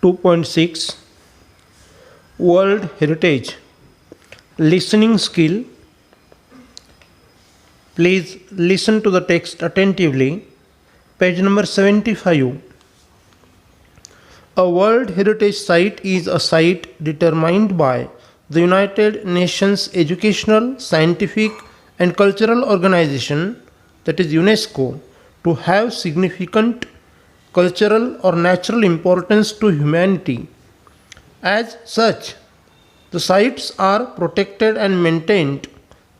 2.6 World Heritage Listening Skill. Please listen to the text attentively. Page number 75. A World Heritage Site is a site determined by the United Nations Educational, Scientific and Cultural Organization, that is UNESCO, to have significant cultural or natural importance to humanity. As such, the sites are protected and maintained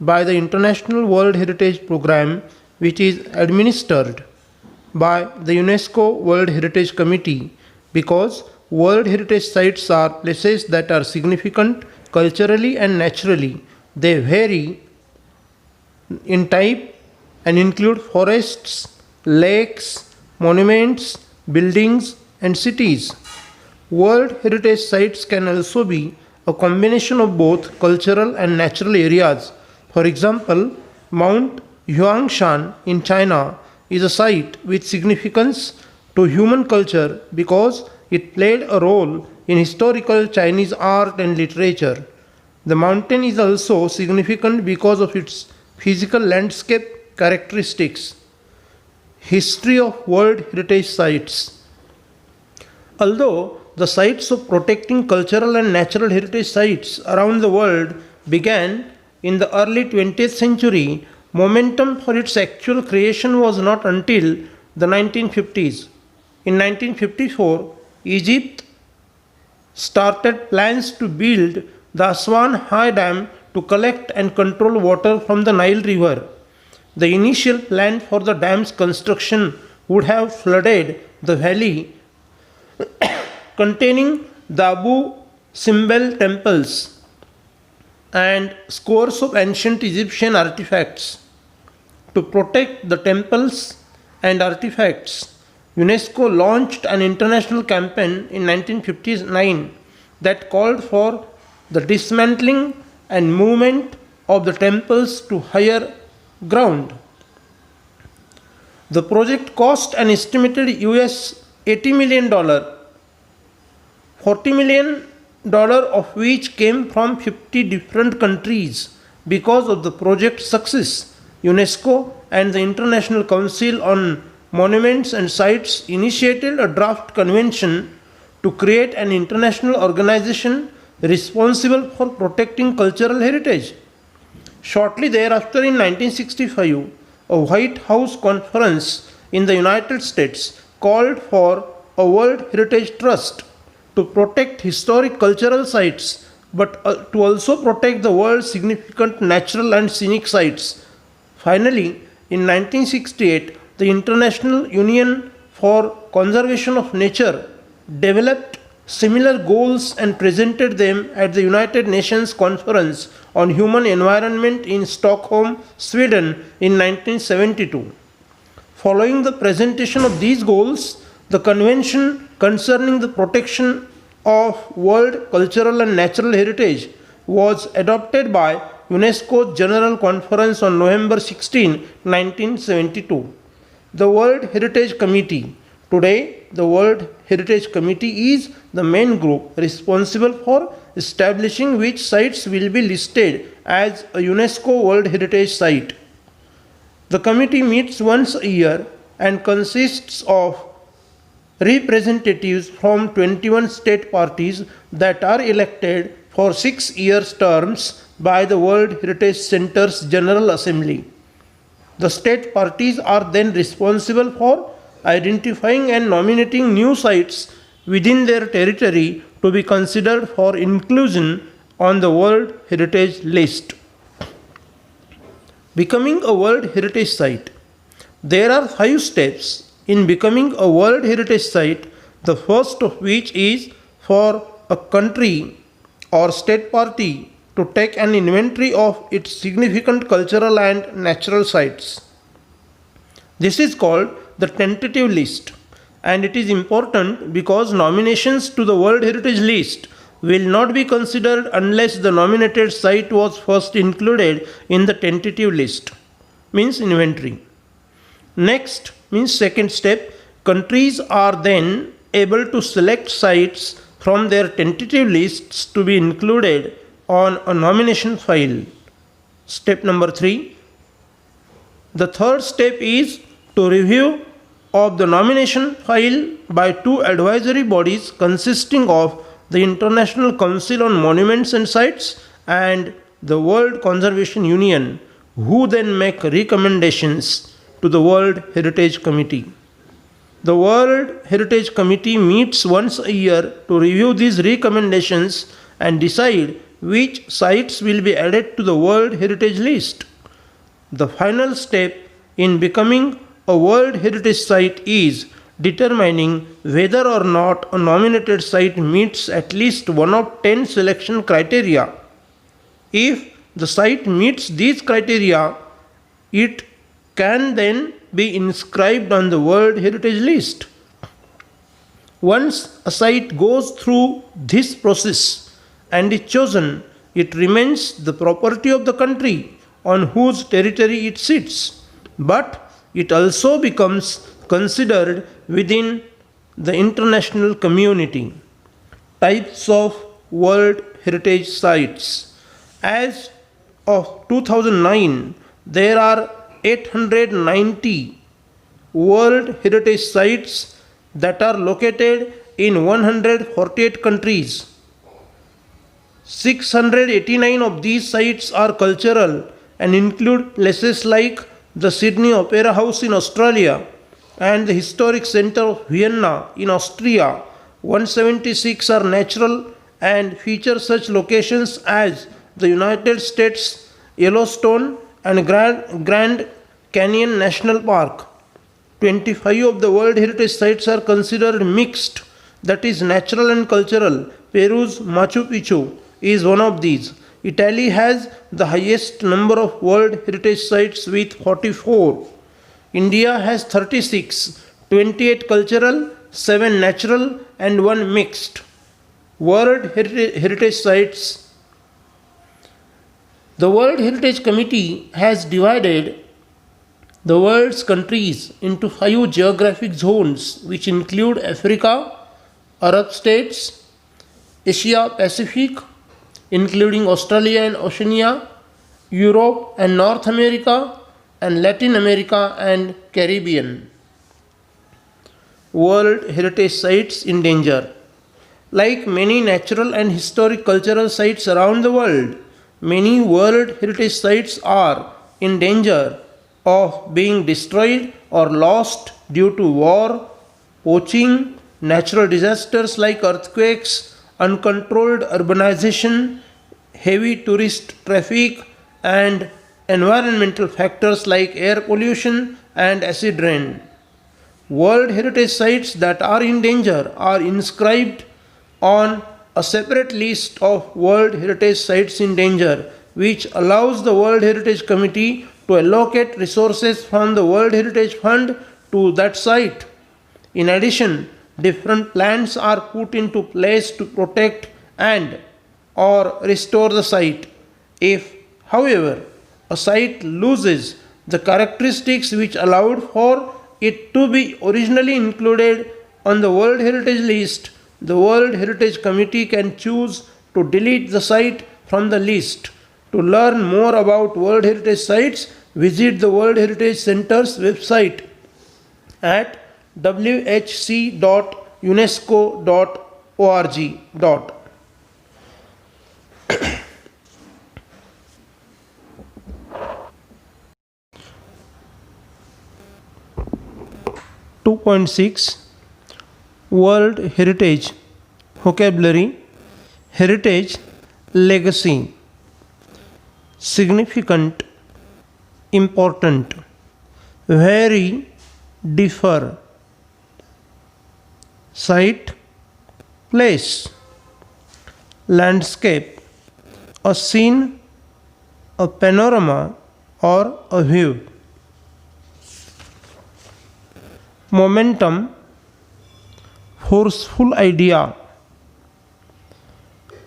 by the International World Heritage Program, which is administered by the UNESCO World Heritage Committee, because World Heritage sites are places that are significant culturally and naturally. They vary in type and include forests, lakes, monuments, buildings, and cities. World Heritage sites can also be a combination of both cultural and natural areas. For example, Mount Huangshan in China is a site with significance to human culture because it played a role in historical Chinese art and literature. The mountain is also significant because of its physical landscape characteristics. History of World Heritage Sites. Although the sites of protecting cultural and natural heritage sites around the world began in the early 20th century, momentum for its actual creation was not until the 1950s. In 1954, Egypt started plans to build the Aswan High Dam to collect and control water from the Nile River. The initial plan for the dam's construction would have flooded the valley containing the Abu Simbel temples and scores of ancient Egyptian artifacts. To protect the temples and artifacts, UNESCO launched an international campaign in 1959 that called for the dismantling and movement of the temples to higher ground. The project cost an estimated US $80 million, $40 million of which came from 50 different countries. Because of the project's success, UNESCO and the International Council on Monuments and Sites initiated a draft convention to create an international organization responsible for protecting cultural heritage. Shortly thereafter, in 1965, a White House conference in the United States called for a World Heritage Trust to protect historic cultural sites, but to also protect the world's significant natural and scenic sites. Finally, in 1968, the International Union for Conservation of Nature developed similar goals and presented them at the United Nations Conference on Human Environment in Stockholm, Sweden in 1972. Following the presentation of these goals, the Convention concerning the protection of world cultural and natural heritage was adopted by UNESCO's General Conference on November 16, 1972. The World Heritage Committee. Today, the World Heritage Committee is the main group responsible for establishing which sites will be listed as a UNESCO World Heritage Site. The committee meets once a year and consists of representatives from 21 state parties that are elected for 6-year terms by the World Heritage Center's General Assembly. The state parties are then responsible for identifying and nominating new sites within their territory to be considered for inclusion on the World Heritage List. Becoming a World Heritage Site. There are 5 steps in becoming a World Heritage Site, the first of which is for a country or state party to take an inventory of its significant cultural and natural sites. This is called the tentative list, and it is important because nominations to the World Heritage List will not be considered unless the nominated site was first included in the tentative list, means inventory. Next, means second step, countries are then able to select sites from their tentative lists to be included on a nomination file. Step number 3. The third step is to review of the nomination file by two advisory bodies consisting of the International Council on Monuments and Sites and the World Conservation Union, who then make recommendations to the World Heritage Committee. The World Heritage Committee meets once a year to review these recommendations and decide which sites will be added to the World Heritage List. The final step in becoming a World Heritage Site is determining whether or not a nominated site meets at least one of 10 selection criteria. If the site meets these criteria, it can then be inscribed on the World Heritage List. Once a site goes through this process and is chosen, it remains the property of the country on whose territory it sits, but it also becomes considered within the international community. Types of World Heritage Sites. As of 2009, there are 890 World Heritage Sites that are located in 148 countries. 689 of these sites are cultural and include places like the Sydney Opera House in Australia and the Historic Centre of Vienna in Austria. 176 are natural and feature such locations as the United States Yellowstone and Grand Canyon National Park. 25 of the World Heritage Sites are considered mixed, that is natural and cultural. Peru's Machu Picchu is one of these. Italy has the highest number of World Heritage Sites with 44. India has 36, 28 cultural, 7 natural and 1 mixed. World Heritage Sites. The World Heritage Committee has divided the world's countries into 5 geographic zones, which include Africa, Arab states, Asia Pacific, including Australia and Oceania, Europe and North America, and Latin America and Caribbean. World Heritage Sites in danger. Like many natural and historic cultural sites around the world, many World Heritage Sites are in danger of being destroyed or lost due to war, poaching, natural disasters like earthquakes, uncontrolled urbanization, heavy tourist traffic, and environmental factors like air pollution and acid rain. World Heritage Sites that are in danger are inscribed on a separate list of World Heritage Sites in danger, which allows the World Heritage Committee to allocate resources from the World Heritage Fund to that site. In addition, different plans are put into place to protect and or restore the site. If, however, a site loses the characteristics which allowed for it to be originally included on the World Heritage List, the World Heritage Committee can choose to delete the site from the list. To learn more about World Heritage Sites, visit the World Heritage Center's website at whc.unesco.org. 2.6 World Heritage Vocabulary. Heritage, legacy, significant, important, very, differ, site, place, landscape, a scene, a panorama or a view. Momentum, forceful idea.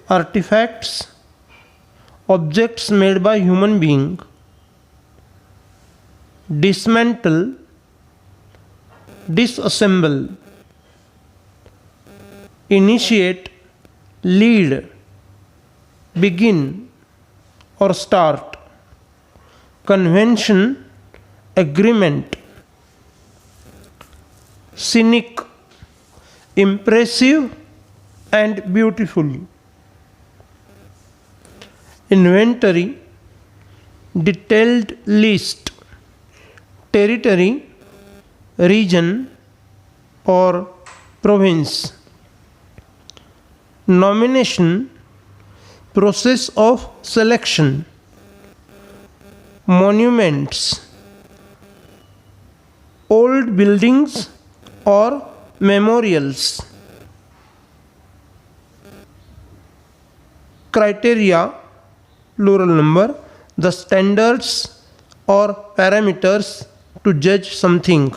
Artifacts, objects made by human being. Dismantle, disassemble. initiate, lead, begin or start, convention, agreement, scenic, impressive and beautiful, inventory, detailed list, territory, region or province, nomination, process of selection, monuments, old buildings or memorials, criteria, plural number, the standards or parameters to judge something.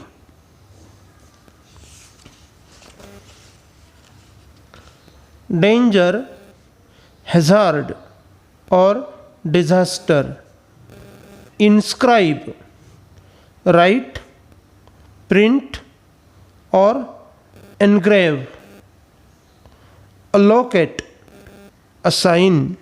Danger, hazard or disaster. Inscribe, write, print or engrave. Allocate, assign.